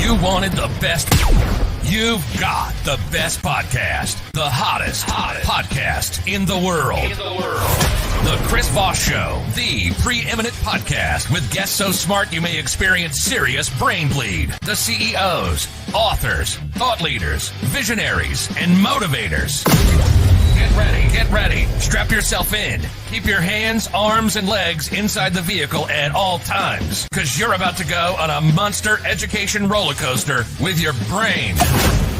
You wanted the best. You've got the best podcast. The hottest podcast in the world. The Chris Voss Show. The preeminent podcast with guests so smart you may experience serious brain bleed. The CEOs, authors, thought leaders, visionaries, and motivators. Get ready. Strap yourself in. Keep your hands, arms, and legs inside the vehicle at all times, because you're about to go on a monster education roller coaster with your brain.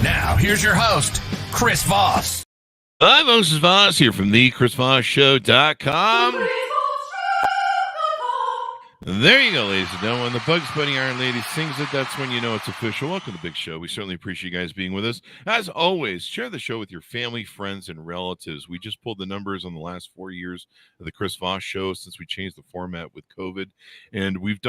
Now, here's your host, Chris Voss. Hi, folks. It's Voss here from thechrisvossshow.com. There you go, ladies and gentlemen. When the Bugs Bunny Iron Lady sings it, that's when you know it's official. Welcome to the big show. We certainly appreciate you guys being with us. As always, share the show with your family, friends, and relatives. We just pulled the numbers on the last 4 years of the Chris Voss Show since we changed the format with COVID. And we've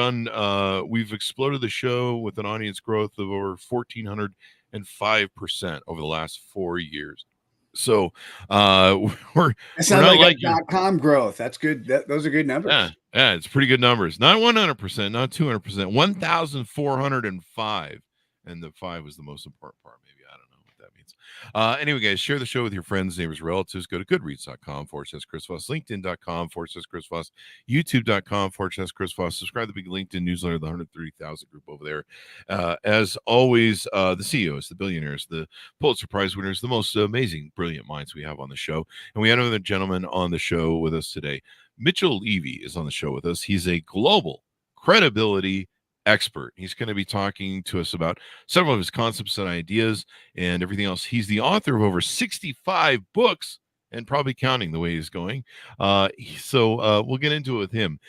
exploded the show with an audience growth of over 1,405% over the last 4 years. So we're that sounds like .com growth. That's good. Those are good numbers. Yeah, it's pretty good numbers. Not 100%, not 200%. 1,405, and the 5 was the most important part. Maybe I don't know what that means. Anyway, guys, share the show with your friends, neighbors, relatives. Go to goodreads.com/Chris Voss, LinkedIn.com/Chris Voss, YouTube.com/Chris Voss. Subscribe to the big LinkedIn newsletter, the 130,000 group over there. As always, the CEOs, the billionaires, the Pulitzer Prize winners, the most amazing, brilliant minds we have on the show. And we have another gentleman on the show with us today. Mitchell Levy is on the show with us. He's a global credibility expert. He's going to be talking to us about several of his concepts and ideas and everything else. He's the author of over 65 books and probably counting the way he's going. So we'll get into it with him.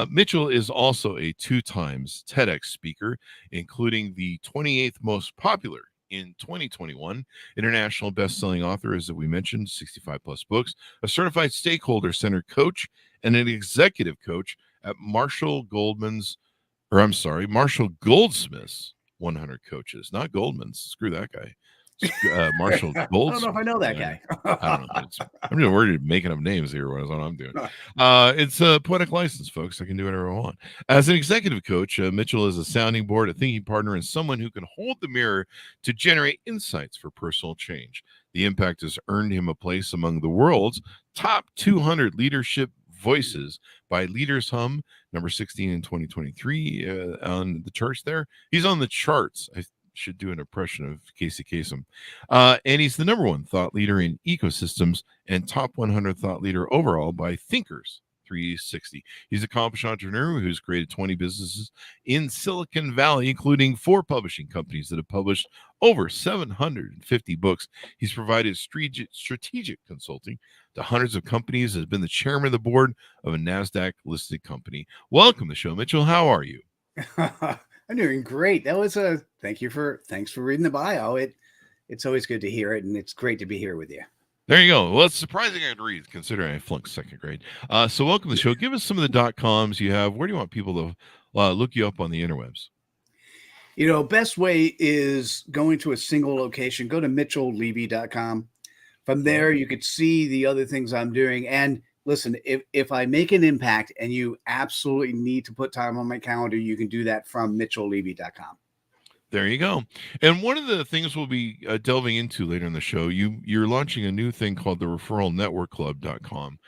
Mitchell is also a 2 times TEDx speaker, including the 28th most popular in 2021, international best-selling author, as we mentioned, 65 plus books, a certified stakeholder-centered coach, and an executive coach at Marshall Goldsmith's 100 coaches, not Goldman's. Screw that guy. Marshall Golds. I don't know if I know that guy. I don't know. I'm just worried making up names here. What I'm doing. It's a poetic license, folks. I can do whatever I want. As an executive coach, Mitchell is a sounding board, a thinking partner, and someone who can hold the mirror to generate insights for personal change. The impact has earned him a place among the world's top 200 leadership voices by Leaders Hum, number 16 in 2023 on the charts there. He's on the charts. I should do an impression of Casey Kasem. And he's the number 1 thought leader in ecosystems and top 100 thought leader overall by Thinkers 360. He's an accomplished entrepreneur who's created 20 businesses in Silicon Valley, including 4 publishing companies that have published over 750 books. He's provided strategic consulting to hundreds of companies, has been the chairman of the board of a NASDAQ listed company. Welcome to the show, Mitchell. How are you? I'm doing great. That was thanks for reading the bio. It's always good to hear it, and it's great to be here with you. There you go. Well, it's surprising I had to read, considering I flunked 2nd grade. So welcome to the show. Give us some of the .coms you have. Where do you want people to look you up on the interwebs? Best way is going to a single location. Go to mitchelllevy.com. From there, you could see the other things I'm doing. And listen, if I make an impact and you absolutely need to put time on my calendar, you can do that from mitchelllevy.com. There you go. And one of the things we'll be delving into later in the show, you're launching a new thing called the referralnetworkclub.com.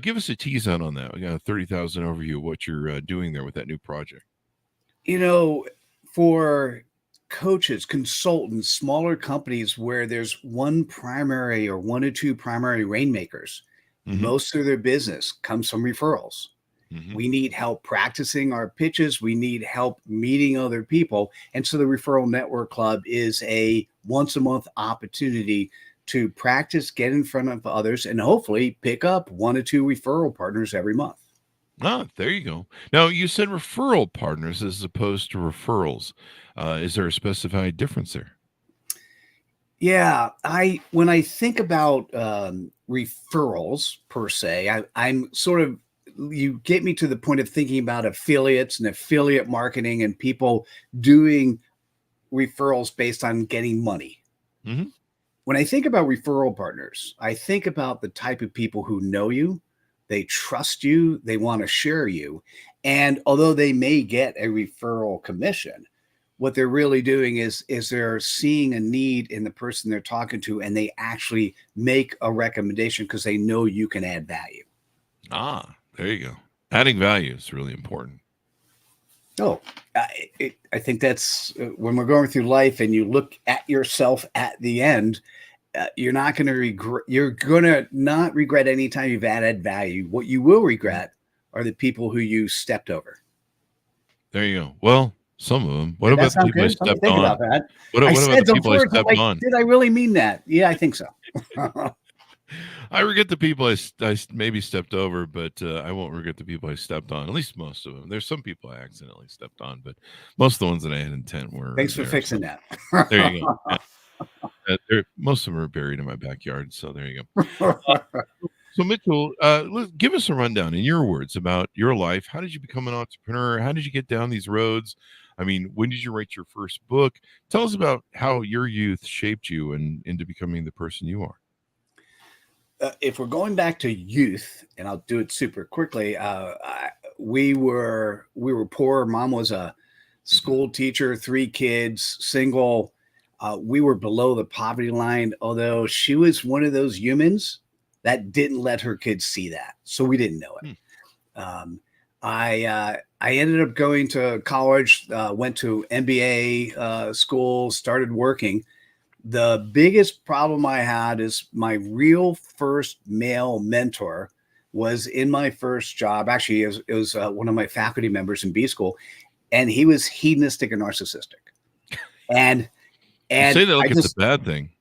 Give us a tease out on that. We got a 30,000 overview of what you're doing there with that new project. For coaches, consultants, smaller companies where there's one primary or 1 or 2 primary rainmakers, most of their business comes from referrals. We need help practicing our pitches. We need help meeting other people. And so the Referral Network Club is a once a month opportunity to practice, get in front of others, and hopefully pick up 1 or 2 referral partners every month. Ah, there you go. Now, you said referral partners as opposed to referrals. Is there a specified difference there? Yeah, when I think about referrals per se, I'm sort of, you get me to the point of thinking about affiliates and affiliate marketing and people doing referrals based on getting money. When I think about referral partners, I think about the type of people who know you, they trust you, they want to share you. And although they may get a referral commission, what they're really doing is they're seeing a need in the person they're talking to, and they actually make a recommendation because they know you can add value. There you go. Adding value is really important. Oh, I think that's when we're going through life and you look at yourself at the end, you're not going to regret. You're going to not regret any time you've added value. What you will regret are the people who you stepped over. There you go. Well, some of them. What Did about that the sound people I good? Let me stepped think on? about that. What I about said the some people I words. I'm stepped like, on? did I really mean that? Yeah, I think so. I regret the people I maybe stepped over, but I won't regret the people I stepped on. At least most of them. There's some people I accidentally stepped on, but most of the ones that I had intent were. Thanks for there, fixing so. that. There you go. Yeah. Most of them are buried in my backyard, so there you go. So Mitchell, give us a rundown in your words about your life. How did you become an entrepreneur? How did you get down these roads? I mean, when did you write your first book? Tell us about how your youth shaped you and into becoming the person you are. If we're going back to youth, and I'll do it super quickly, we were poor. Mom was a school teacher, 3 kids, single. We were below the poverty line, although she was one of those humans that didn't let her kids see that, so we didn't know it. I ended up going to college, went to MBA school, started working. The biggest problem I had is my real first male mentor was in my first job. Actually, it was one of my faculty members in B school, and he was hedonistic and narcissistic. And you say that like it's a just, bad thing.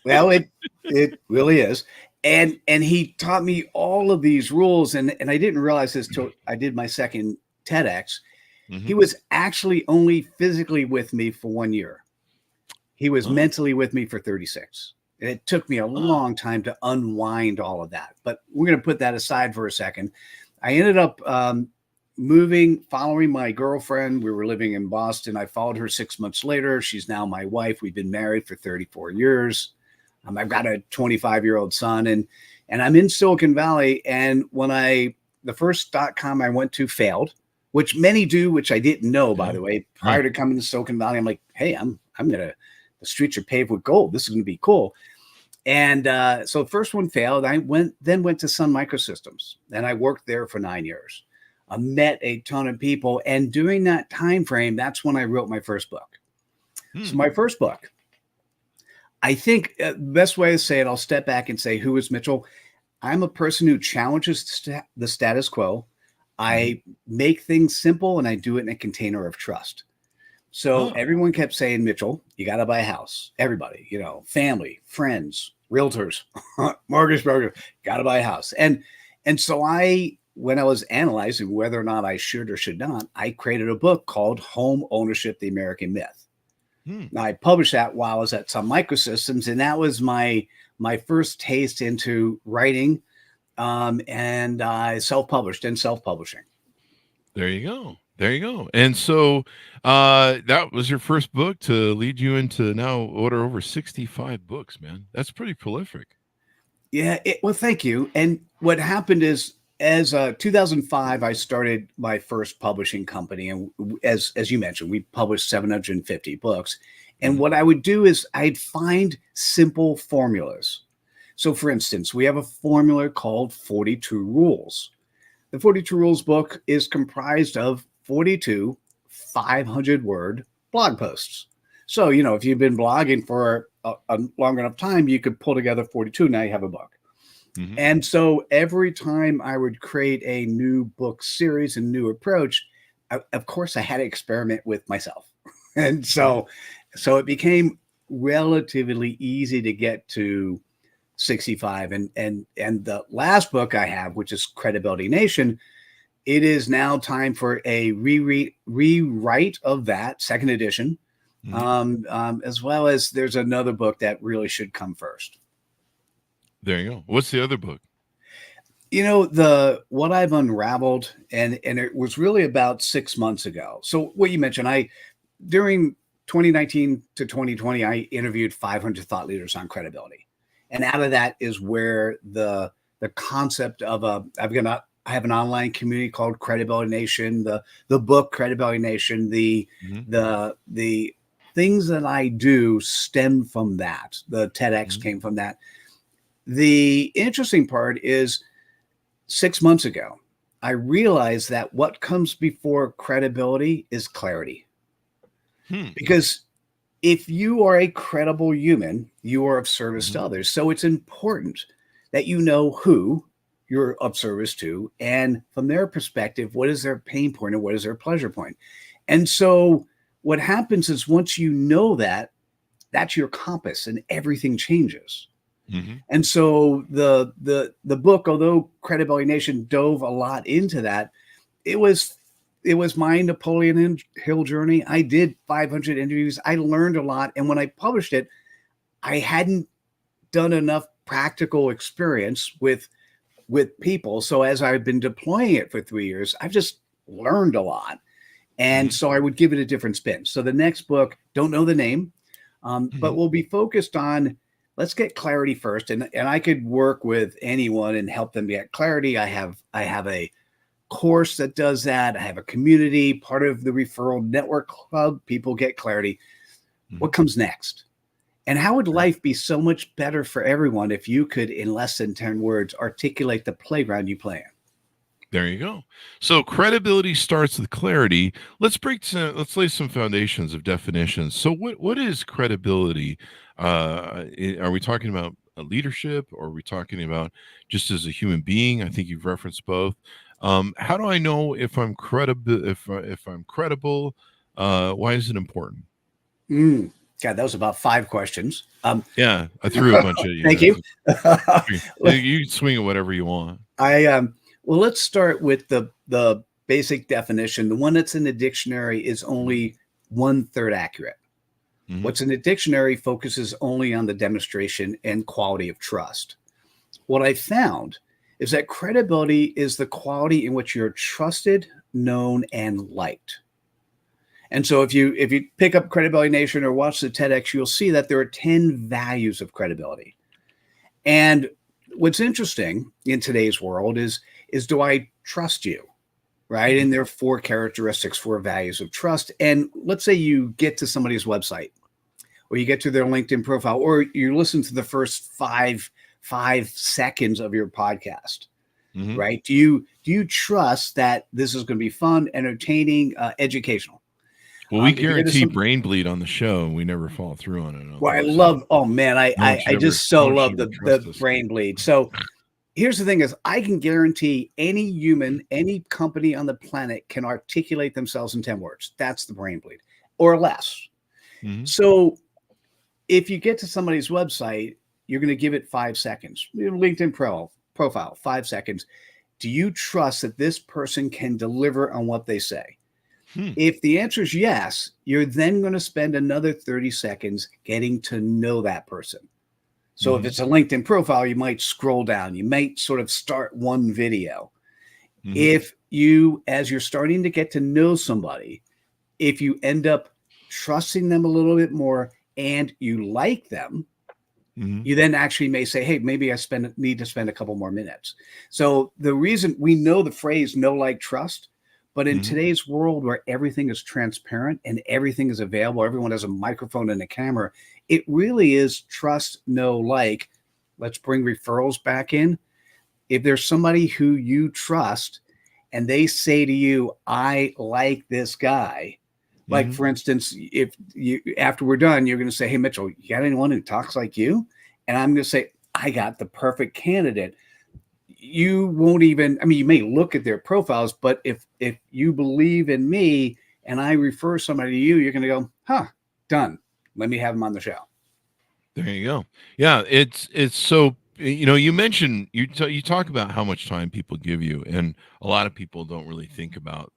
Well, it really is. And he taught me all of these rules, and I didn't realize this till I did my second TEDx. He was actually only physically with me for 1 year. He was mentally with me for 36. And it took me a long time to unwind all of that. But we're going to put that aside for a second. I ended up moving, following my girlfriend. We were living in Boston. I followed her 6 months later. She's now my wife. We've been married for 34 years. I've got a 25-year-old son, and I'm in Silicon Valley. And when the first .com I went to failed, which many do, which I didn't know, by the way, prior to coming to Silicon Valley. I'm like, hey, I'm gonna. The streets are paved with gold. This is going to be cool. And so the first one failed. I went to Sun Microsystems, and I worked there for 9 years. I met a ton of people, and during that time frame, that's when I wrote my first book. So my first book, I think the best way to say it, I'll step back and say, who is Mitchell? I'm a person who challenges the status quo. I make things simple, and I do it in a container of trust. So everyone kept saying, Mitchell, you got to buy a house. Everybody, family, friends, realtors, mortgage brokers, got to buy a house. And so when I was analyzing whether or not I should or should not, I created a book called Home Ownership, the American Myth. Now, I published that while I was at Sun Microsystems, and that was my first taste into writing, and I self-published and self-publishing. There you go. There you go. And so that was your first book to lead you into now over 65 books, man. That's pretty prolific. Yeah. Well, thank you. And what happened is, as 2005, I started my first publishing company. And as you mentioned, we published 750 books. And what I would do is I'd find simple formulas. So for instance, we have a formula called 42 Rules. The 42 Rules book is comprised of 42 500-word blog posts. So, if you've been blogging for a long enough time, you could pull together 42. Now you have a book. And so every time I would create a new book series, a new approach, of course, I had to experiment with myself. And so it became relatively easy to get to 65. And the last book I have, which is Credibility Nation, it is now time for a rewrite of that, second edition, as well as there's another book that really should come first. There you go. What's the other book? What I've unraveled, and it was really about 6 months ago. So what you mentioned, during 2019 to 2020, I interviewed 500 thought leaders on credibility. And out of that is where the concept of I've got I have an online community called Credibility Nation, the book Credibility Nation, the things that I do stem from that. The TEDx came from that. The interesting part is 6 months ago, I realized that what comes before credibility is clarity. Because if you are a credible human, you are of service to others. So it's important that you know who you're of service to, and from their perspective, what is their pain point and what is their pleasure point. And so what happens is once you know that, that's your compass and everything changes. And so the book, although Credibility Nation dove a lot into that, it was my Napoleon Hill journey. I did 500 interviews. I learned a lot. And when I published it, I hadn't done enough practical experience with people. So as I've been deploying it for 3 years, I've just learned a lot. And so I would give it a different spin. So the next book, don't know the name, but we'll be focused on, let's get clarity first. And I could work with anyone and help them get clarity. I have a course that does that. I have a community, part of the referral network club. People get clarity. What comes next? And how would life be so much better for everyone if you could, in less than 10 words, articulate the playground you play in? There you go. So credibility starts with clarity. Let's lay some foundations of definitions. So what is credibility? Are we talking about leadership, or are we talking about just as a human being? I think you've referenced both. How do I know if I'm credible? If I'm credible, why is it important? God, that was about 5 questions. Yeah, I threw a bunch at you. Thank you. You swing at whatever you want. Well, let's start with the basic definition. The one that's in the dictionary is only 1/3 accurate. What's in the dictionary focuses only on the demonstration and quality of trust. What I found is that credibility is the quality in which you're trusted, known, and liked. And so if you pick up Credibility Nation or watch the TEDx, you'll see that there are 10 values of credibility. And what's interesting in today's world is do I trust you? Right? And there are 4 characteristics, 4 values of trust. And let's say you get to somebody's website, or you get to their LinkedIn profile, or you listen to the first 5 seconds of your podcast. Right? Do you trust that this is going to be fun, entertaining, educational? Well, we guarantee brain bleed on the show, and we never follow through on it. Well, I love, oh man, I just so love the brain bleed. So here's the thing is, I can guarantee any human, any company on the planet can articulate themselves in 10 words. That's the brain bleed, or less. So if you get to somebody's website, you're going to give it 5 seconds. Your LinkedIn profile, 5 seconds. Do you trust that this person can deliver on what they say? If the answer is yes, you're then going to spend another 30 seconds getting to know that person. So if it's a LinkedIn profile, you might scroll down. You might sort of start one video. If you, as you're starting to get to know somebody, if you end up trusting them a little bit more and you like them, you then actually may say, hey, maybe I need to spend a couple more minutes. So the reason we know the phrase know, like, trust, but in today's world where everything is transparent and everything is available, everyone has a microphone and a camera, it really is trust, know, like. Let's bring referrals back in. If there's somebody who you trust and they say to you, I like this guy, like, for instance, if you, after we're done, you're going to say, hey, Mitchell, you got anyone who talks like you? And I'm going to say, I got the perfect candidate. You won't even, I mean, you may look at their profiles, but if you believe in me and I refer somebody to you, you're going to go, done. Let me have them on the show. There you go. Yeah. It's so, you mentioned, you talk about how much time people give you, and a lot of people don't really think about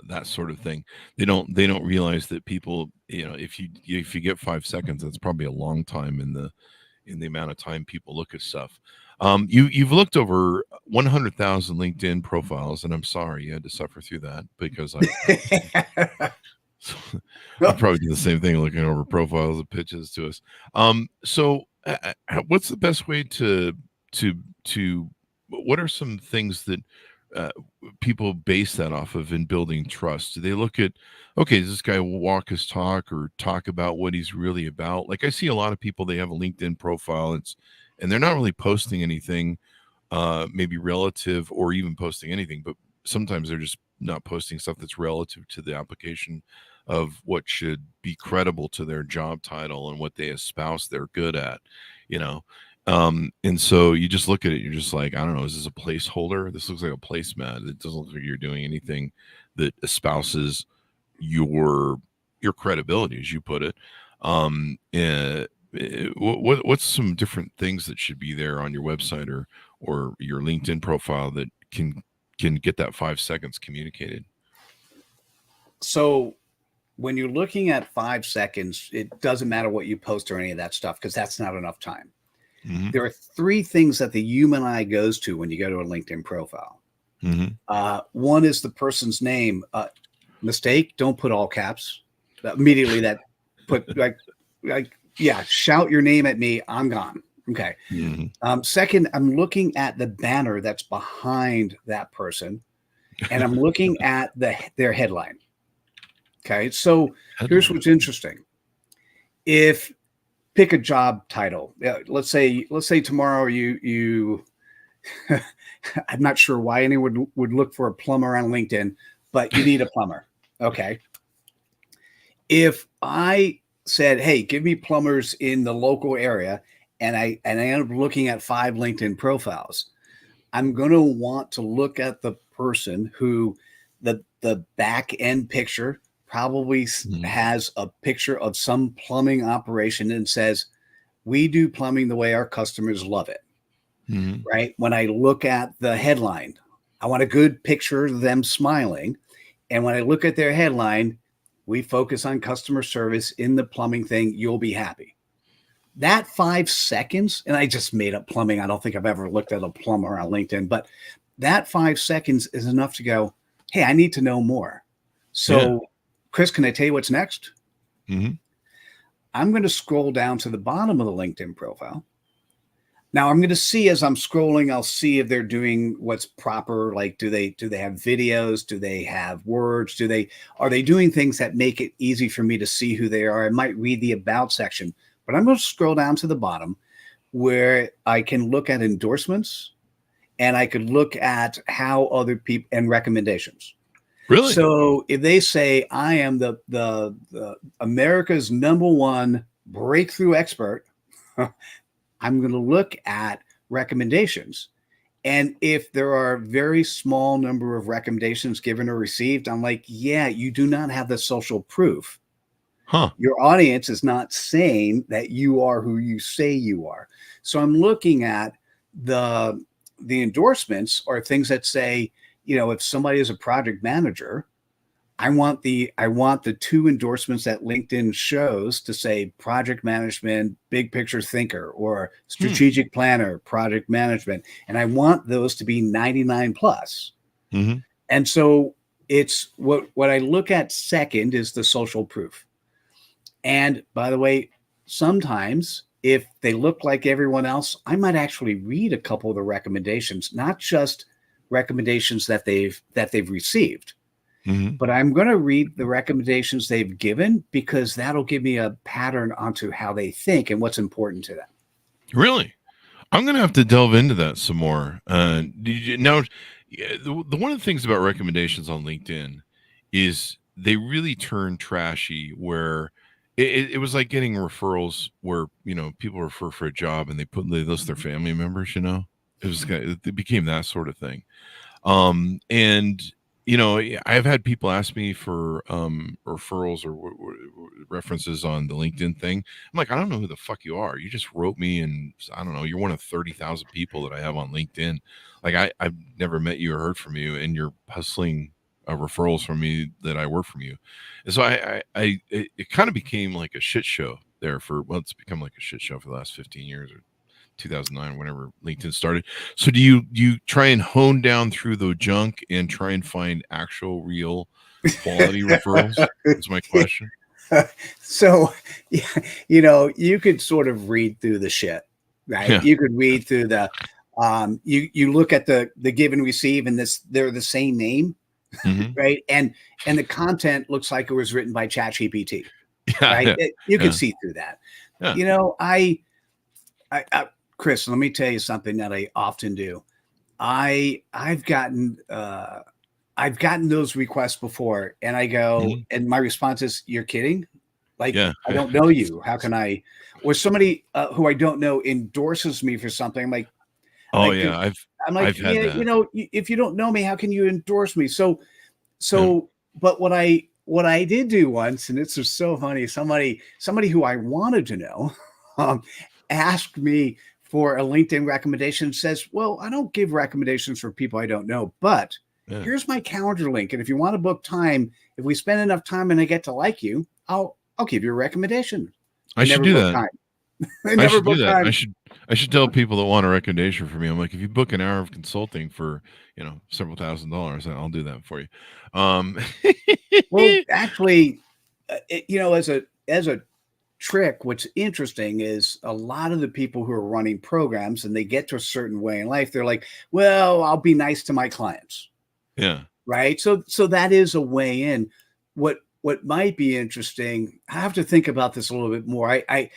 that sort of thing. They don't realize that people, if you get 5 seconds, that's probably a long time in the amount of time people look at stuff. You've looked over 100,000 LinkedIn profiles, and I'm sorry you had to suffer through that, because I probably do the same thing, looking over profiles and pitches to us. So what's the best way to what are some things that people base that off of in building trust? Do they look at, okay, does this guy walk his talk or talk about what he's really about? Like I see a lot of people, they have a LinkedIn profile, and they're not really posting anything, maybe relative or even posting anything, but sometimes they're just not posting stuff that's relative to the application of what should be credible to their job title and what they espouse they're good at, you know. And so you just look at it, you're just like, I don't know, is this a placeholder? This looks like a placemat. It doesn't look like you're doing anything that espouses your credibility, as you put it. What's some different things that should be there on your website or your LinkedIn profile that can get that 5 seconds communicated? So when you're looking at 5 seconds, it doesn't matter what you post or any of that stuff, because that's not enough time. Mm-hmm. There are 3 things that the human eye goes to when you go to a LinkedIn profile. Mm-hmm. One is the person's name. Mistake, don't put all caps. Immediately that put like yeah, shout your name at me, I'm gone. Okay. Mm-hmm. Second, I'm looking at the banner that's behind that person, and I'm looking at their headline. Okay. So here's what's interesting. If pick a job title. Let's say tomorrow you I'm not sure why anyone would look for a plumber on LinkedIn, but you need a plumber. Okay. If I said, hey, give me plumbers in the local area, and I end up looking at 5 LinkedIn profiles, I'm going to want to look at the person who the back end picture probably has a picture of some plumbing operation and says, we do plumbing the way our customers love it. Mm-hmm. Right. When I look at the headline, I want a good picture of them smiling. And when I look at their headline, we focus on customer service in the plumbing thing. You'll be happy. That 5 seconds, and I just made up plumbing. I don't think I've ever looked at a plumber on LinkedIn, but that 5 seconds is enough to go, hey, I need to know more. So, Chris, can I tell you what's next? Mm-hmm. I'm going to scroll down to the bottom of the LinkedIn profile. Now I'm going to see, as I'm scrolling, I'll see if they're doing what's proper. Like, do they have videos? Do they have words? Are they doing things that make it easy for me to see who they are? I might read the about section, but I'm going to scroll down to the bottom where I can look at endorsements, and I could look at how other people and recommendations. Really? So if they say I am the America's #1 breakthrough expert, I'm going to look at recommendations. And if there are very small number of recommendations given or received, I'm like, yeah, you do not have the social proof. Your audience is not saying that you are who you say you are. So I'm looking at the endorsements or things that say, if somebody is a project manager, I want the 2 endorsements that LinkedIn shows to say project management, big picture thinker, or strategic planner, project management. And I want those to be 99 plus. Mm-hmm. And so it's what I look at second is the social proof. And by the way, sometimes if they look like everyone else, I might actually read a couple of the recommendations, not just recommendations that they've received. Mm-hmm. But I'm going to read the recommendations they've given, because that'll give me a pattern onto how they think and what's important to them. Really? I'm going to have to delve into that some more. Now, one of the things about recommendations on LinkedIn is they really turn trashy, where it was like getting referrals where, people refer for a job and they list their family members, it became that sort of thing. And I've had people ask me for referrals or references on the LinkedIn thing. I'm like, I don't know who the fuck you are. You just wrote me, and I don't know, you're one of 30,000 people that I have on LinkedIn. Like I've never met you or heard from you, and you're hustling referrals from me that I work from you. And so it kind of became like a shit show there it's become like a shit show for the last 15 years or 2009, whenever LinkedIn started. So do you try and hone down through the junk and try and find actual real quality referrals? That's my question. So, you could sort of read through the shit, right? Yeah. You could read through the, You look at the give and receive, and they're the same name, right? And the content looks like it was written by ChatGPT, right? You can see through that. Yeah. You know, I Chris, let me tell you something that I often do. I've gotten those requests before, and I go, and my response is, "You're kidding? Like, I don't know you. How can I?" Or somebody who I don't know endorses me for something. I'm like, oh yeah, I've had yeah, that. you know, if you don't know me, how can you endorse me? So, but what I did do once, and this was so funny. Somebody who I wanted to know, asked me for a LinkedIn recommendation. Says, "Well, I don't give recommendations for people I don't know, but here's my calendar link, and if you want to book time, if we spend enough time and I get to like you, I'll give you a recommendation." I should do that. Time. I should do that. I should tell people that want a recommendation from me. I'm like, if you book an hour of consulting for, several $1,000s, I'll do that for you. Well, actually, as a trick, what's interesting is a lot of the people who are running programs and they get to a certain way in life, they're like, well, I'll be nice to my clients. Yeah. Right. So that is a way in. What might be interesting, I have to think about this a little bit more. I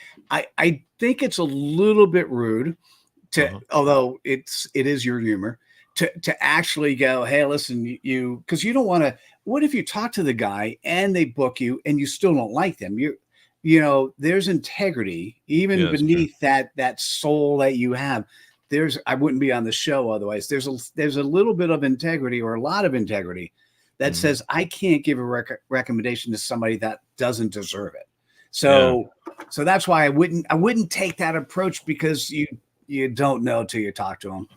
think it's a little bit rude to, although it is your humor, to actually go, hey, listen, you because you don't want to. What if you talk to the guy and they book you and you still don't like them? There's integrity even beneath that soul that you have. I wouldn't be on the show otherwise. There's a little bit of integrity, or a lot of integrity, that says I can't give a recommendation to somebody that doesn't deserve it. So that's why I wouldn't take that approach, because you don't know till you talk to them.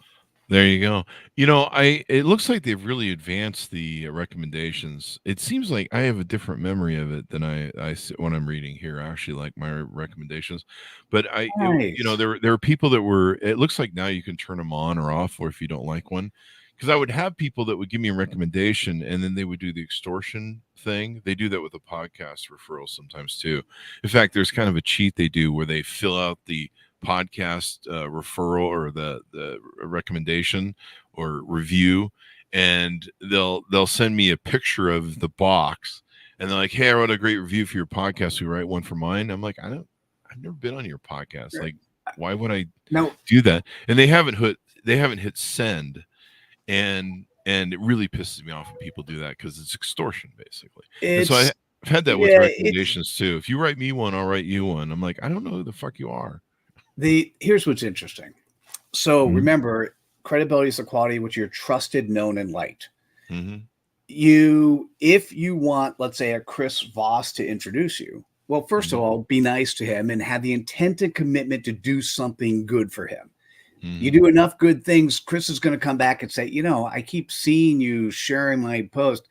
There you go. It looks like they've really advanced the recommendations. It seems like I have a different memory of it than I when I'm reading here. I actually like my recommendations, but Nice. there are people that were. It looks like now you can turn them on or off, or if you don't like one. Because I would have people that would give me a recommendation, and then they would do the extortion thing. They do that with the podcast referrals sometimes too. In fact, there's kind of a cheat they do where they fill out the podcast referral or the recommendation or review, and they'll send me a picture of the box, and they're like, "Hey, I wrote a great review for your podcast. We write one for mine." I'm like, I've never been on your podcast. Like, why would I do that? And they haven't hit send. And it really pisses me off when people do that, because it's extortion, basically. And so I've had that with recommendations too. If you write me one, I'll write you one. I'm like, I don't know who the fuck you are. Here's what's interesting. So remember, credibility is the quality which you're trusted, known, and liked. If you want, let's say, a Chris Voss to introduce you, well, first of all, be nice to him and have the intent and commitment to do something good for him. You do enough good things, Chris is going to come back and say, I keep seeing you sharing my post.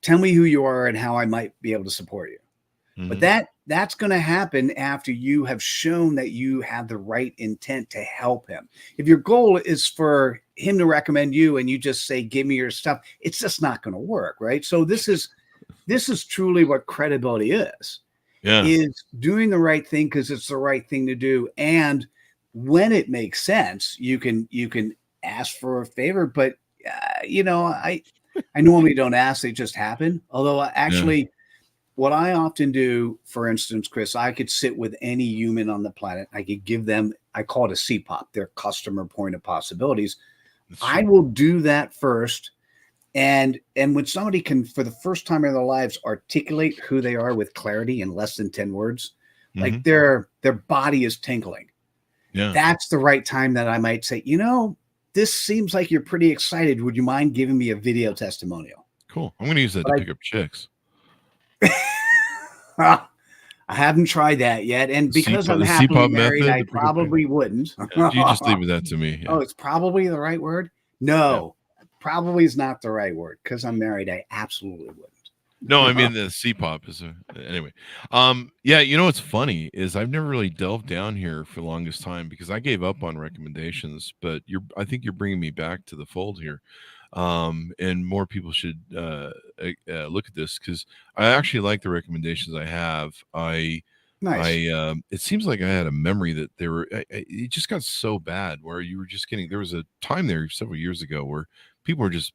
Tell me who you are and how I might be able to support you. But that's going to happen after you have shown that you have the right intent to help him. If your goal is for him to recommend you and you just say, give me your stuff, it's just not going to work, right? So this is truly what credibility is. Is doing the right thing because it's the right thing to do. And when it makes sense, you can ask for a favor, but I normally don't ask; they just happen. Although actually, what I often do, for instance, Chris, I could sit with any human on the planet. I could give them, I call it a CPOP, their customer point of possibilities. I will do that first, and when somebody can, for the first time in their lives, articulate who they are with clarity in less than 10 words, like their body is tingling. That's the right time that I might say, this seems like you're pretty excited. Would you mind giving me a video testimonial? Cool. I'm going to use that to pick up chicks. I haven't tried that yet. And because I'm happily married, I probably wouldn't. You just leave that to me. Oh, it's probably the right word? No, probably is not the right word. Because I'm married, I absolutely wouldn't. No, I mean the C-pop is anyway. What's funny is I've never really delved down here for the longest time because I gave up on recommendations. But I think you're bringing me back to the fold here, and more people should look at this because I actually like the recommendations I have. Nice. It seems like I had a memory that there were, it just got so bad where you were just getting, there was a time there several years ago where people were just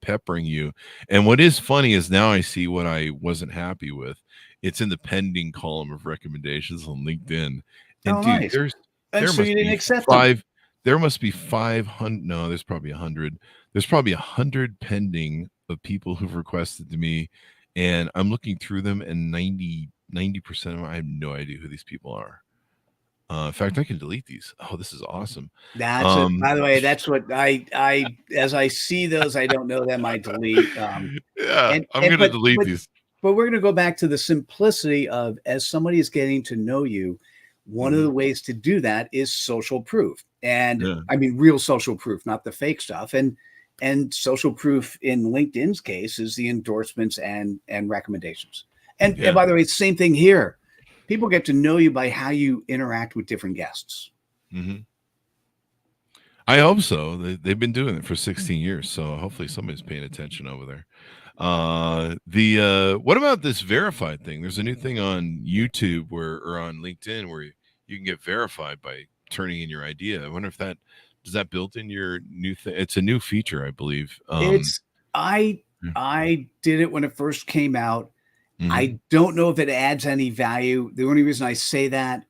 peppering you. And what is funny is now I see what I wasn't happy with. It's in the pending column of recommendations on LinkedIn. And Oh, dude, nice. And there so must you didn't be accept them. there must be 500. No, there's probably 100. There's probably 100 pending of people who've requested to me. And I'm looking through them, and 90% of them, I have no idea who these people are. In fact, I can delete these. Oh, this is awesome. That's it. By the way, that's what I as I see those, I don't know them, I delete. Yeah, And I'm and gonna delete these. but we're going to go back to the simplicity of, as somebody is getting to know you, one of the ways to do that is social proof. And Yeah. I mean real social proof, not the fake stuff. And social proof in LinkedIn's case is the endorsements and recommendations. And Yeah. by the way, same thing here. People get to know you by how you interact with different guests. Mhm. I hope so. They've been doing it for 16 years, so hopefully somebody's paying attention over there. What about this verified thing? There's a new thing on YouTube or on LinkedIn where you can get verified by turning in your idea. I wonder if that does that built in your new thing. It's a new feature, I believe. It's Yeah. I did it when it first came out. Mhm. I don't know if it adds any value. The only reason I say that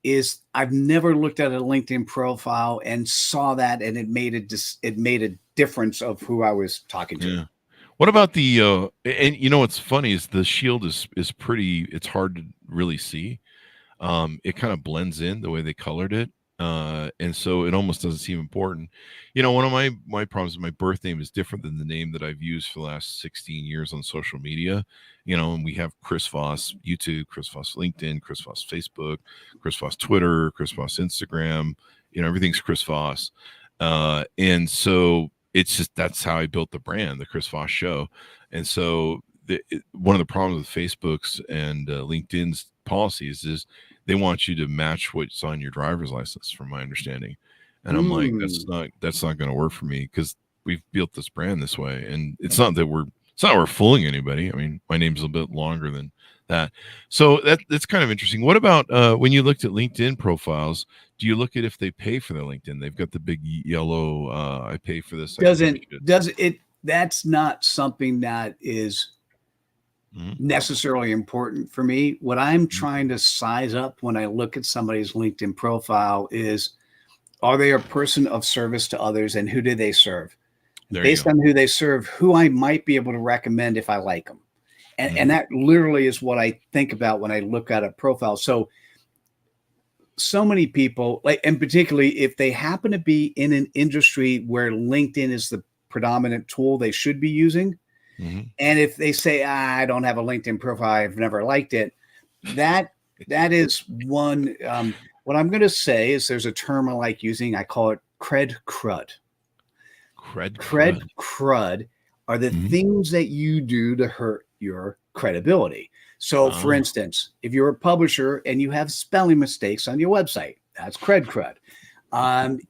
is I've never looked at a LinkedIn profile and saw that, and it made a difference of who I was talking to. Yeah. What about the and you know what's funny is the shield is pretty, it's hard to really see. It kind of blends in the way they colored it. And so it almost doesn't seem important. You know, one of my problems is my birth name is different than the name that I've used for the last 16 years on social media. You know, and we have Chris Voss YouTube, Chris Voss LinkedIn, Chris Voss Facebook, Chris Voss Twitter, Chris Voss Instagram. You know, everything's Chris Voss. And so it's just that's how I built the brand, the Chris Voss Show. And so one of the problems with Facebook's and LinkedIn's policies is they want you to match what's on your driver's license, from my understanding. And I'm like, that's not going to work for me because we've built this brand this way, and it's not we're fooling anybody. I mean, my name's a bit longer than that, so that's kind of interesting. What about when you looked at LinkedIn profiles? Do you look at if they pay for their LinkedIn? They've got the big yellow. I pay for this. Does it? That's not something that is necessarily important for me. What I'm trying to size up when I look at somebody's LinkedIn profile is, are they a person of service to others, and who do they serve? Based on who they serve, who I might be able to recommend if I like them. And that literally is what I think about when I look at a profile. So many people, like, and particularly if they happen to be in an industry where LinkedIn is the predominant tool they should be using, and if they say, I don't have a LinkedIn profile, I've never liked it, that is one. What I'm going to say is there's a term I like using. I call it cred crud. Cred crud are the things that you do to hurt your credibility. So, for instance, if you're a publisher and you have spelling mistakes on your website, that's cred crud.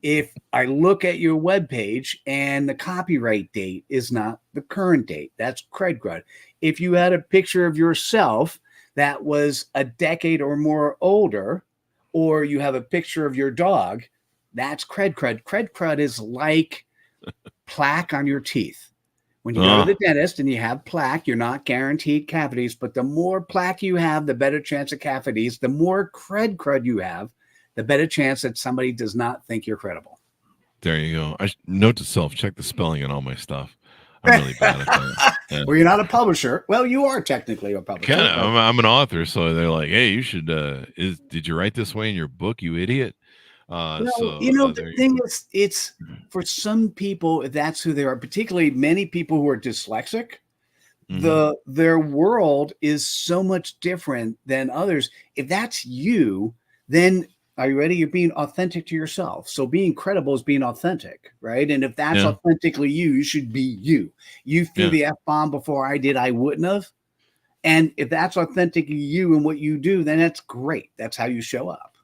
If I look at your webpage and the copyright date is not the current date, that's cred crud. If you had a picture of yourself that was a decade or more older, or you have a picture of your dog, that's cred crud. Cred crud is like plaque on your teeth. When you go to the dentist and you have plaque, you're not guaranteed cavities, but the more plaque you have, the better chance of cavities. The more cred crud you have, the better chance that somebody does not think you're credible. There you go. Note to self, check the spelling on all my stuff. I'm really bad at that. Yeah. Well, you're not a publisher. Well, you are technically a publisher. I'm an author, so they're like, hey, you should did you write this way in your book, you idiot? The thing is, it's for some people, if that's who they are, particularly many people who are dyslexic, their world is so much different than others. If that's you, then are you ready? You're being authentic to yourself. So being credible is being authentic, right? And if that's authentically you should be you. You threw the F-bomb before I did, I wouldn't have. And if that's authentically you and what you do, then that's great. That's how you show up.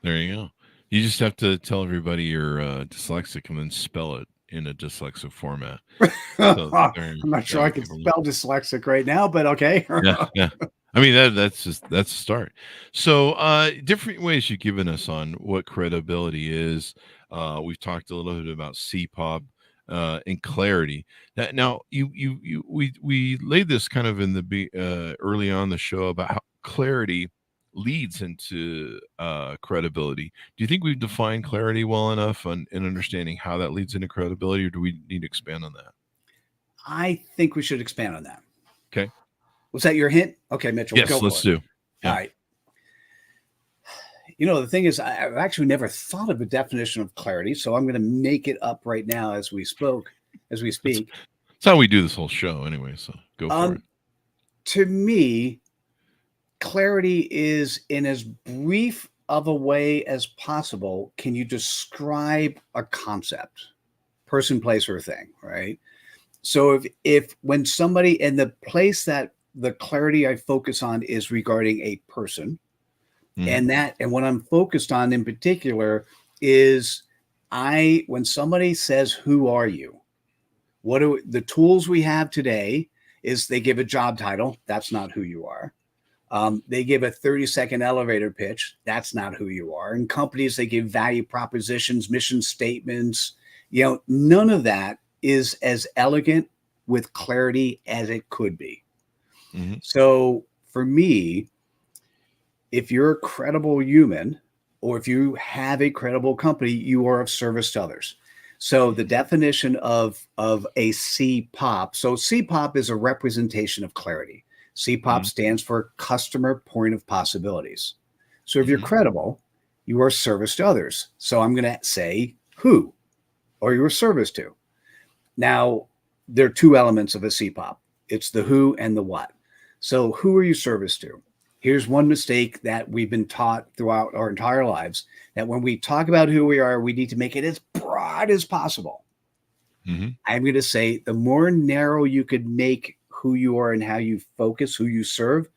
There you go. You just have to tell everybody you're dyslexic and then spell it in a dyslexic format. So I'm not sure I can spell dyslexic right now, but okay. Yeah. I mean, that's a start. So, different ways you've given us on what credibility is. We've talked a little bit about CPOP and clarity. Now, we laid this kind of in early on the show about how clarity leads into credibility. Do you think we've defined clarity well enough in understanding how that leads into credibility, or do we need to expand on that? I think we should expand on that. Okay. Was that your hint? Okay, Mitchell, Yes, go let's for it. do. Yeah. All right. You know, the thing is, I've actually never thought of a definition of clarity, so I'm going to make it up right now as we speak. That's how we do this whole show anyway, so go for it. To me, clarity is in as brief of a way as possible. Can you describe a concept, person, place, or thing, right? So if when somebody, and the place that the clarity I focus on is regarding a person, and what I'm focused on in particular is when somebody says, "Who are you?" What do the tools we have today is they give a job title. That's not who you are. They give a 30-second elevator pitch. That's not who you are. In companies, they give value propositions, mission statements. You know, none of that is as elegant with clarity as it could be. So for me, if you're a credible human, or if you have a credible company, you are of service to others. So the definition of a CPOP. So CPOP is a representation of clarity. CPOP stands for customer point of possibilities. So if you're credible, you are service to others. So I'm going to say who are you a service to? Now, there are two elements of a CPOP. It's the who and the what. So who are you service to? Here's one mistake that we've been taught throughout our entire lives, that when we talk about who we are, we need to make it as broad as possible. I'm going to say the more narrow you could make who you are and how you focus, who you serve,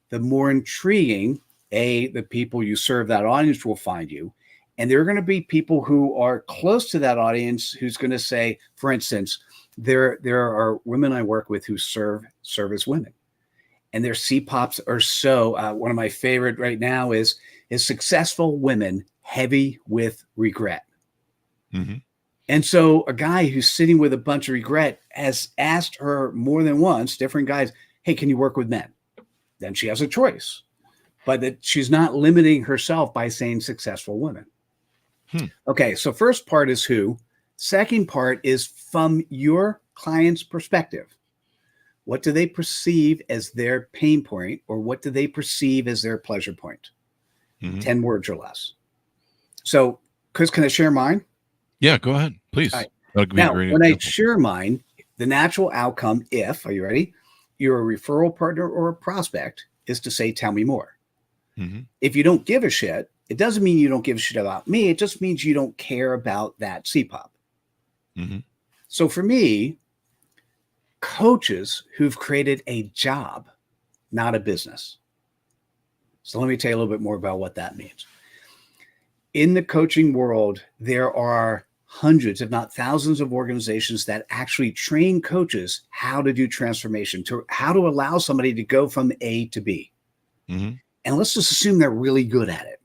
the more intriguing, the people you serve, that audience, will find you. And there are going to be people who are close to that audience who's going to say, for instance, there are women I work with who serve as women. And their CPOPs are so, one of my favorite right now is successful women heavy with regret. And so a guy who's sitting with a bunch of regret has asked her more than once, different guys, "Hey, can you work with men?" Then she has a choice, but that she's not limiting herself by saying successful women. Okay, so first part is who. Second part is from your client's perspective. What do they perceive as their pain point, or what do they perceive as their pleasure point? 10 words or less. So, Chris, can I share mine? Yeah, go ahead, please. Right. Now, when I share mine, the natural outcome, are you ready? You're a referral partner or a prospect, is to say, "Tell me more." If you don't give a shit, it doesn't mean you don't give a shit about me. It just means you don't care about that CPOP. So for me, coaches who've created a job, not a business. So let me tell you a little bit more about what that means. In the coaching world, there are hundreds, if not thousands, of organizations that actually train coaches how to do transformation, to how to allow somebody to go from A to B. And let's just assume they're really good at it.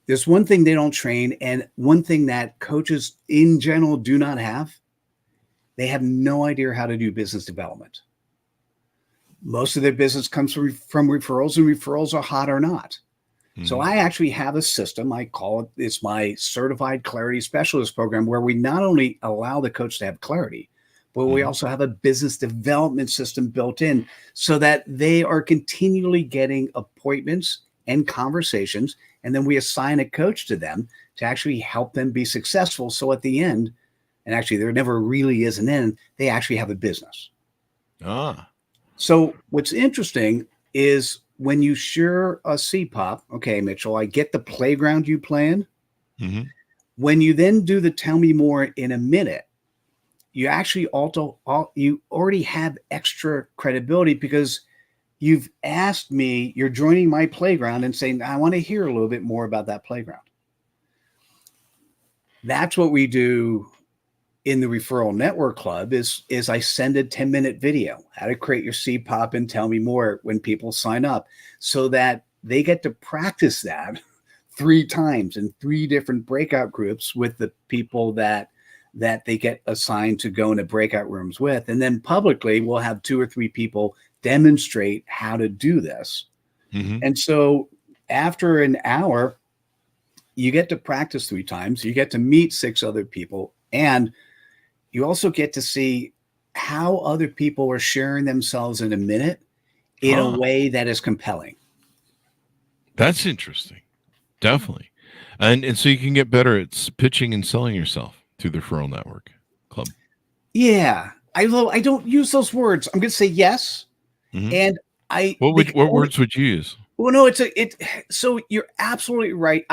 There's one thing they don't train, and one thing that coaches in general do not have. They have no idea how to do business development. Most of their business comes from referrals, and referrals are hot or not. So I actually have a system. I call it, it's my Certified Clarity Specialist program, where we not only allow the coach to have clarity, but we also have a business development system built in so that they are continually getting appointments and conversations. And then we assign a coach to them to actually help them be successful. So at the end, and actually there never really is an end, they actually have a business. So what's interesting is when you share a CPOP, okay, Mitchell, I get the playground you play in. When you then do the tell me more in a minute, you actually you already have extra credibility, because you've asked me, you're joining my playground and saying, "I want to hear a little bit more about that playground." That's what we do in the referral network club is I send a 10-minute video, how to create your CPOP and tell me more when people sign up, so that they get to practice that 3 times in 3 different breakout groups with the people that they get assigned to go into breakout rooms with. And then publicly, we'll have 2 or 3 people demonstrate how to do this. Mm-hmm. And so after an hour, you get to practice 3 times, you get to meet 6 other people, and you also get to see how other people are sharing themselves in a minute in a way that is compelling. That's interesting. Definitely. And so you can get better at pitching and selling yourself through the referral network club. Yeah. I don't use those words. I'm going to say yes. Mm-hmm. And what words would you use? Well, no, so you're absolutely right.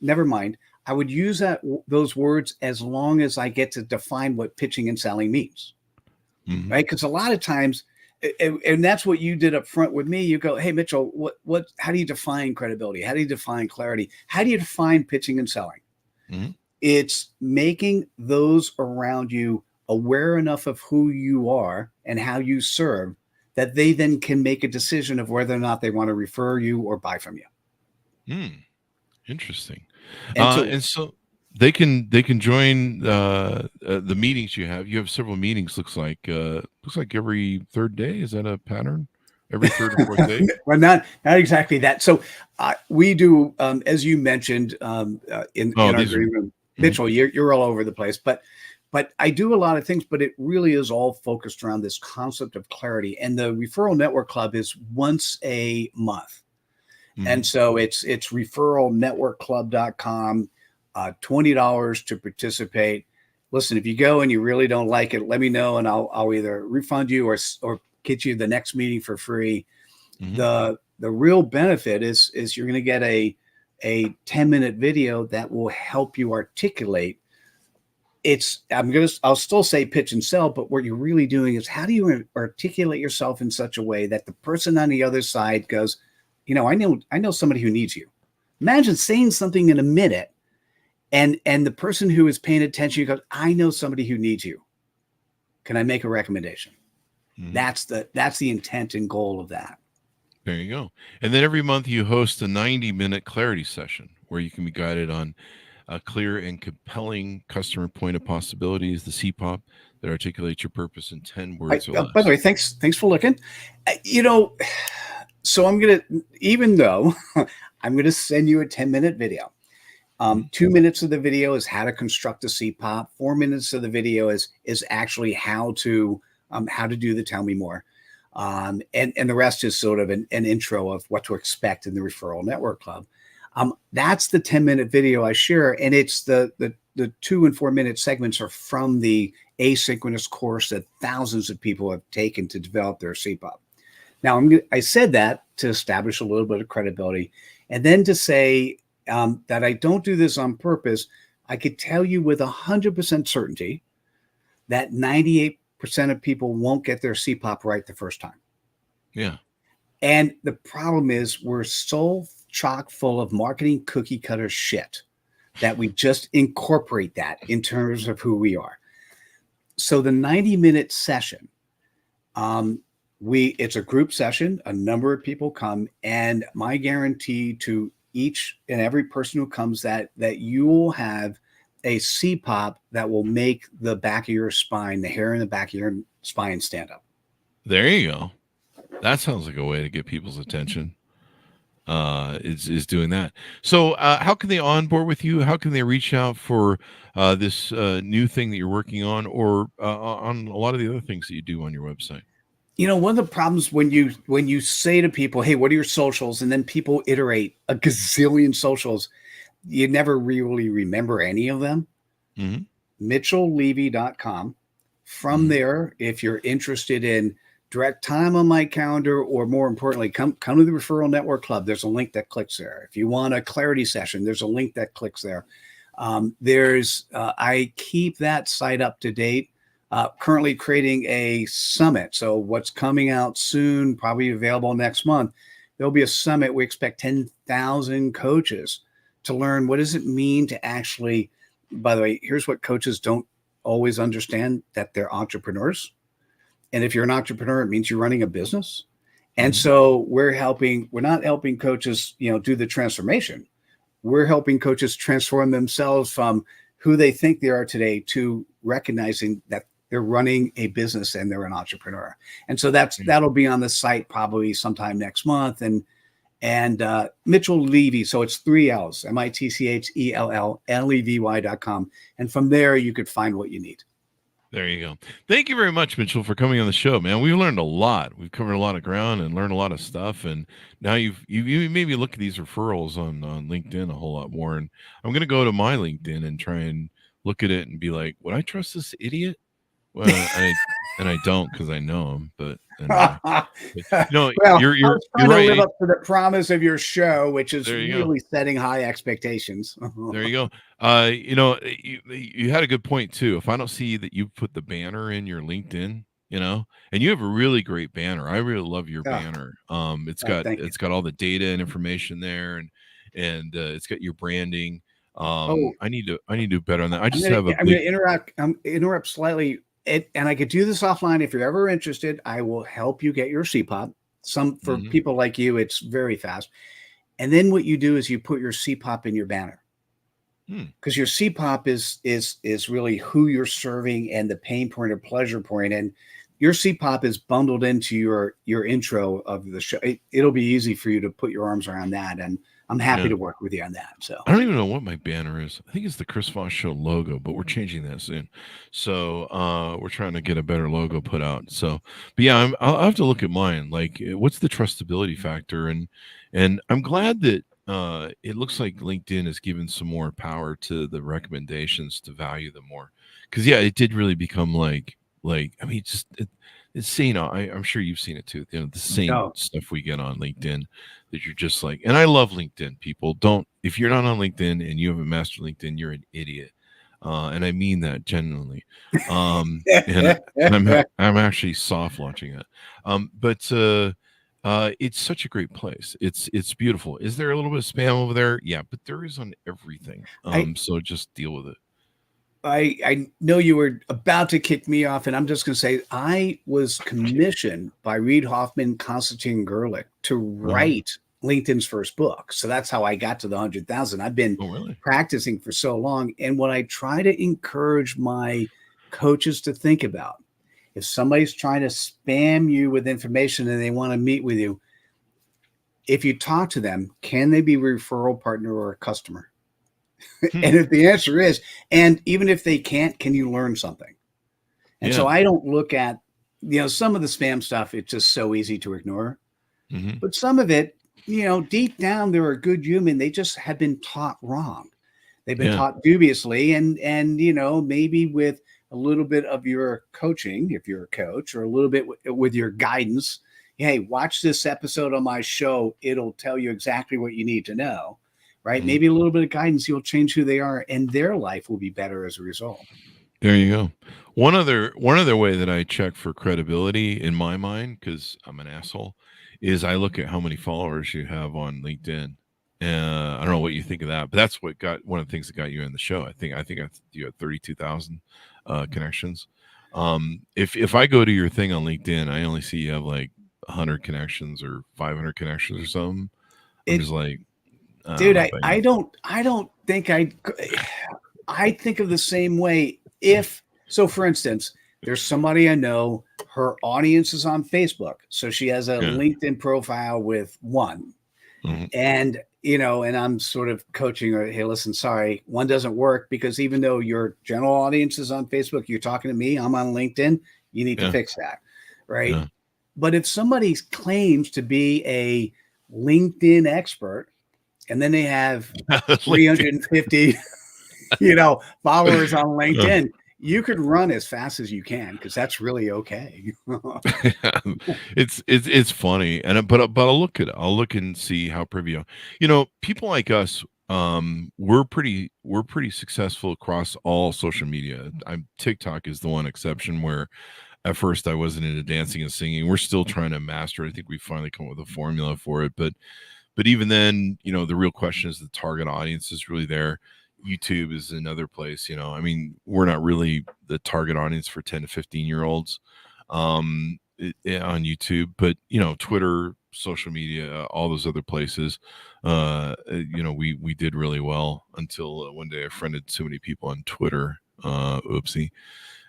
Never mind. I would use those words as long as I get to define what pitching and selling means. Mm-hmm. Right? Because a lot of times, and that's what you did up front with me. You go, hey, Mitchell, how do you define credibility? How do you define clarity? How do you define pitching and selling? Mm-hmm. It's making those around you aware enough of who you are and how you serve that they then can make a decision of whether or not they want to refer you or buy from you. Interesting. And so they can join the meetings you have. You have several meetings. Looks like every 3rd day. Is that a pattern? Every 3rd or 4th day? Well, not exactly that. So we do, as you mentioned, in our green room. Mitchell, you're all over the place, but I do a lot of things, but it really is all focused around this concept of clarity. And the referral network club is once a month. Mm-hmm. And so it's referralnetworkclub.com, $20 to participate. Listen, if you go and you really don't like it, let me know and I'll either refund you or get you the next meeting for free. Mm-hmm. The real benefit is you're going to get a 10-minute video that will help you articulate. I'll still say pitch and sell, but what you're really doing is how do you articulate yourself in such a way that the person on the other side goes, I know somebody who needs you. Imagine saying something in a minute and the person who is paying attention goes, I know somebody who needs you. Can I make a recommendation? Mm-hmm. That's the intent and goal of that. There you go. And then every month you host a 90-minute clarity session where you can be guided on a clear and compelling customer point of possibilities, the CPOP that articulates your purpose in 10 words or less. By the way, thanks for looking. So I'm going to, even though I'm going to send you a 10-minute video, 2 minutes of the video is how to construct a CPOP. 4 minutes of the video is actually how to do the tell me more. And the rest is sort of an intro of what to expect in the referral network club. That's the 10-minute video I share. And it's the 2 and 4 minute segments are from the asynchronous course that thousands of people have taken to develop their CPOP. Now, I said that to establish a little bit of credibility, and then to say that I don't do this on purpose. I could tell you with 100% certainty that 98% of people won't get their CPOP right the first time. Yeah. And the problem is we're so chock full of marketing cookie cutter shit that we just incorporate that in terms of who we are. So the 90-minute session, it's a group session, a number of people come, and my guarantee to each and every person who comes that you will have a CPOP that will make the back of your spine, the hair in the back of your spine stand up. There you go. That sounds like a way to get people's attention. Is doing that. So how can they onboard with you? How can they reach out for this new thing that you're working on, or on a lot of the other things that you do on your website? One of the problems when you say to people, hey, what are your socials? And then people iterate a gazillion socials, you never really remember any of them. Mm-hmm. MitchellLevy.com. From there, if you're interested in direct time on my calendar, or more importantly, come to the Referral Network Club, there's a link that clicks there. If you want a clarity session, there's a link that clicks there. I keep that site up to date. Currently creating a summit. So what's coming out soon, probably available next month, there'll be a summit. We expect 10,000 coaches to learn what does it mean to actually, by the way, here's what coaches don't always understand that they're entrepreneurs. And if you're an entrepreneur, it means you're running a business. And so we're not helping coaches, do the transformation. We're helping coaches transform themselves from who they think they are today to recognizing that they're running a business and they're an entrepreneur. And so that'll be on the site probably sometime next month. And Mitchell Levy. So it's 3 L's, MITCHELLLEVY.com. And from there, you could find what you need. There you go. Thank you very much, Mitchell, for coming on the show, man. We've learned a lot. We've covered a lot of ground and learned a lot of stuff. And now you maybe look at these referrals on LinkedIn a whole lot more. And I'm going to go to my LinkedIn and try and look at it and be like, would I trust this idiot? Well, I don't, because I know him. But anyway. Well, you're trying right. to live up to the promise of your show, which is really setting high expectations. There you go. You had a good point too. If I don't see that you put the banner in your LinkedIn, and you have a really great banner. I really love your banner. It's got all the data and information there, and it's got your branding. I need to do better on that. I'm going to interrupt slightly. And I could do this offline. If you're ever interested, I will help you get your CPOP. For people like you, it's very fast. And then what you do is you put your CPOP in your banner, because your CPOP is really who you're serving and the pain point or pleasure point. And your CPOP is bundled into your intro of the show. It'll be easy for you to put your arms around that. And I'm happy to work with you on that. So I don't even know what my banner is. I think it's the Chris Voss Show logo, but we're changing that soon. So we're trying to get a better logo put out. So, but yeah, I'll have to look at mine. Like, what's the trustability factor? And I'm glad that it looks like LinkedIn has given some more power to the recommendations to value them more. Because it did really become like I mean, it's seen. I'm sure you've seen it too. The same stuff we get on LinkedIn that you're just like, and I love LinkedIn. People if you're not on LinkedIn and you haven't mastered LinkedIn, you're an idiot. And I mean that genuinely. And I'm actually soft launching it. But it's such a great place. It's beautiful. Is there a little bit of spam over there? Yeah, but there is on everything. So just deal with it. I know you were about to kick me off, and I'm just going to say I was commissioned by Reid Hoffman, Konstantin Gerlich to write LinkedIn's first book. So that's how I got to the 100,000. I've been practicing for so long. And what I try to encourage my coaches to think about, if somebody's trying to spam you with information and they want to meet with you, if you talk to them, can they be a referral partner or a customer? And if the answer is, and even if they can't, can you learn something? And so I don't look at, some of the spam stuff, it's just so easy to ignore. But some of it, deep down, they're a good human. They just have been taught wrong. They've been taught dubiously. And maybe with a little bit of your coaching, if you're a coach, or a little bit with your guidance, hey, watch this episode on my show. It'll tell you exactly what you need to know. Right? Maybe a little bit of guidance, you'll change who they are, and their life will be better as a result. There you go. One other way that I check for credibility in my mind, because I'm an asshole, is I look at how many followers you have on LinkedIn. I don't know what you think of that, but that's what got one of the things that got you in the show. I think you had 32,000 connections. If I go to your thing on LinkedIn, I only see you have like 100 connections or 500 connections or something. I'm just like, dude, I don't think I think of the same way. So for instance, there's somebody I know, her audience is on Facebook. So she has a LinkedIn profile with one. And, and I'm sort of coaching her, hey, listen, sorry, one doesn't work, because even though your general audience is on Facebook, you're talking to me, I'm on LinkedIn, you need to fix that. Right. Yeah. But if somebody claims to be a LinkedIn expert, and then they have 350, followers on LinkedIn, you could run as fast as you can, because that's really okay. It's funny, but I'll look and see how privy. People like us, we're pretty successful across all social media. TikTok is the one exception where at first I wasn't into dancing and singing. We're still trying to master it. I think we finally come up with a formula for it, but even then, the real question is the target audience is really there. YouTube is another place. I mean, we're not really the target audience for 10 to 15-year-olds on YouTube, but Twitter, social media, all those other places, we did really well until one day I friended so many people on Twitter. Oopsie.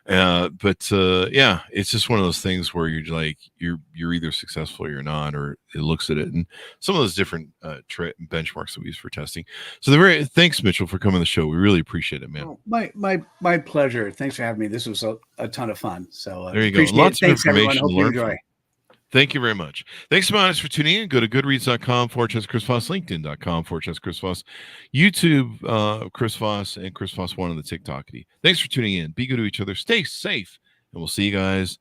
But yeah, it's just one of those things where you're like, you're either successful or you're not, or it looks at it, and some of those different benchmarks that we use for testing. So thanks, Mitchell, for coming on the show. We really appreciate it, man. Oh, my pleasure. Thanks for having me. This was a ton of fun. So there you go. Lots of information Hope to you learn enjoy. from. Thank you very much. Thanks so much for tuning in. Go to goodreads.com/Chris Voss, LinkedIn.com/Chris Voss, YouTube, Chris Voss, and Chris Voss1 on the TikTok. Thanks for tuning in. Be good to each other. Stay safe. And we'll see you guys